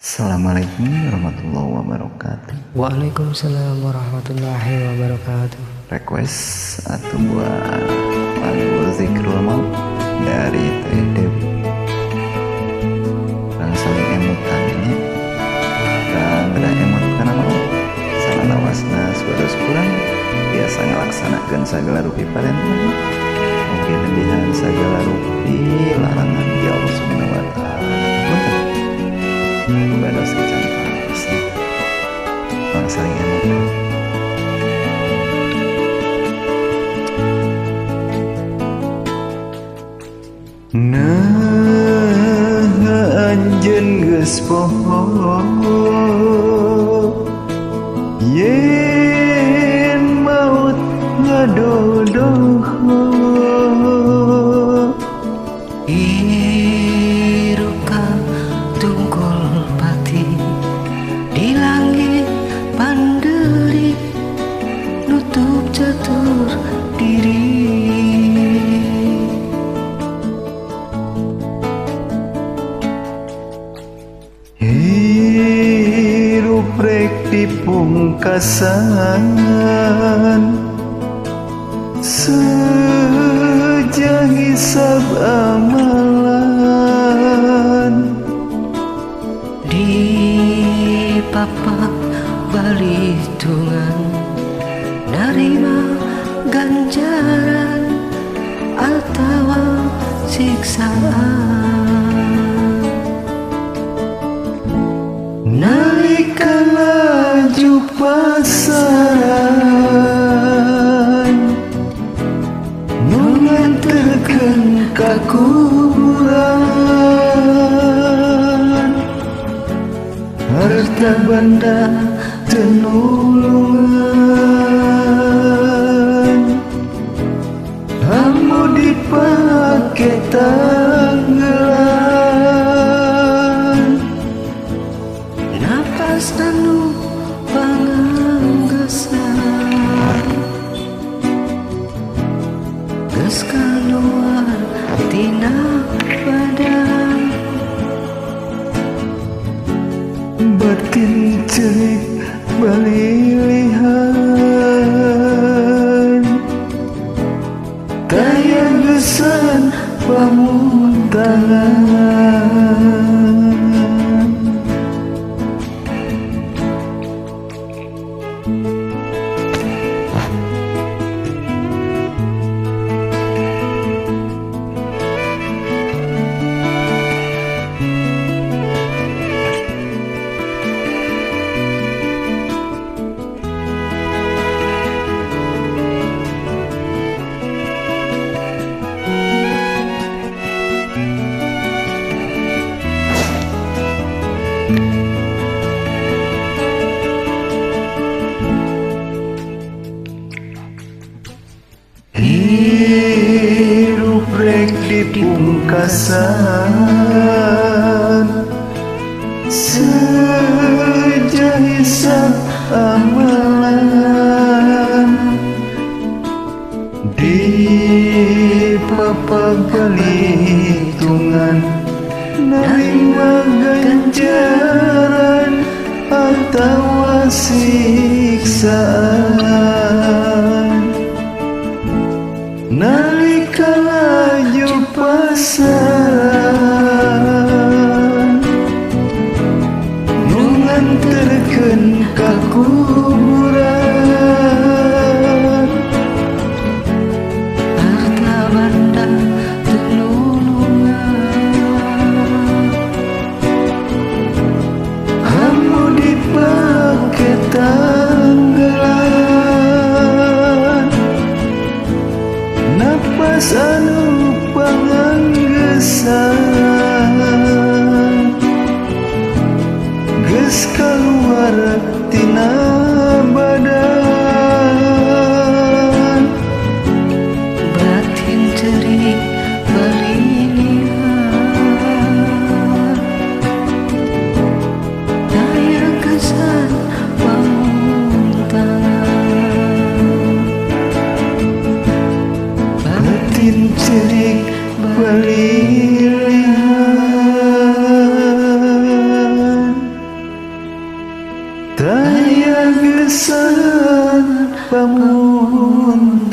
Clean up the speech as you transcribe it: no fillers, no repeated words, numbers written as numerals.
Assalamualaikum warahmatullahi wabarakatuh. Waalaikumsalam warahmatullahi wabarakatuh. Request atau buat lagu Zikrul Maut dari Teh Dewi. Dan saling emutannya dan beda emut karena mau sana lawasna suarus kurang biasa ngelaksanakan segala rupi parentah mungkin lebihan segala rupi larangan di Allah Subhanahu wa Ta'ala. Bados kecantan orang saling emosi. Nah anjeun geus poho yen maut ngadodoho Iruka tungkul pati di langit pandeli nutup catur diri. Hirup rek di pungkasan sejak hisab amalan Di papak balitungan nerima ganjaran atawa siksaan. nalika laju pasaran nganterkeun ka kuburan harta benda teu nulungan hamu dipake tanggelan Napas anu panganggesan geus kaluar tina badan batin cerik balilihan daya gesan pamuntangan. Hirup rek di pungkasan sejak hisab amalan di papak balitungan nerima ganjaran atawa siksaan nalika laju pasaran nu nganterkeun ka kuburan harta benda teu nulungan hamu dipake tanggelan napas anu panganggesan geus kaluar tina Daya gesan pamuntangan